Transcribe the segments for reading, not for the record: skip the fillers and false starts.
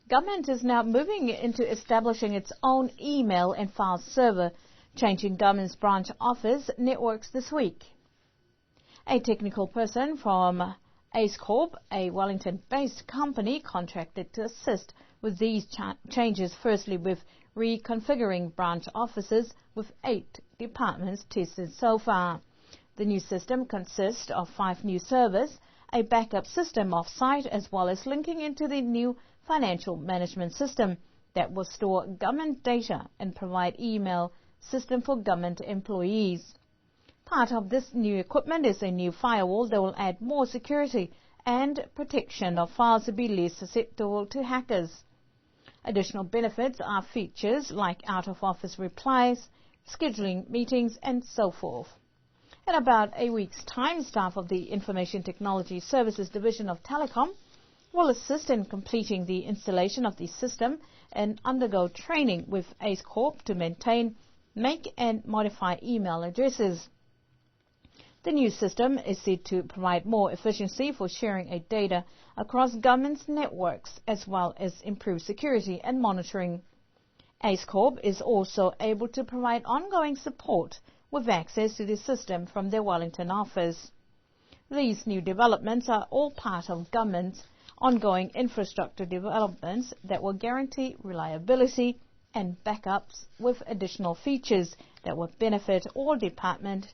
Government is now moving into establishing its own email and file server, changing government's branch office networks this week. A technical person from ACE Corp, a Wellington-based company, contracted to assist with these changes, firstly with reconfiguring branch offices with 8 departments tested so far. The new system consists of 5 new servers, a backup system off-site, as well as linking into the new financial management system that will store government data and provide email system for government employees. Part of this new equipment is a new firewall that will add more security and protection of files to be less susceptible to hackers. Additional benefits are features like out-of-office replies, scheduling meetings, and so forth. In about a week's time, staff of the Information Technology Services Division of Telecom will assist in completing the installation of the system and undergo training with ACE Corp to maintain, make and modify email addresses. The new system is said to provide more efficiency for sharing data across government's networks, as well as improve security and monitoring. ACE Corp is also able to provide ongoing support with access to the system from their Wellington office. These new developments are all part of government's ongoing infrastructure developments that will guarantee reliability and backups with additional features that will benefit all departments,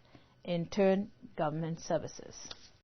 in turn government services.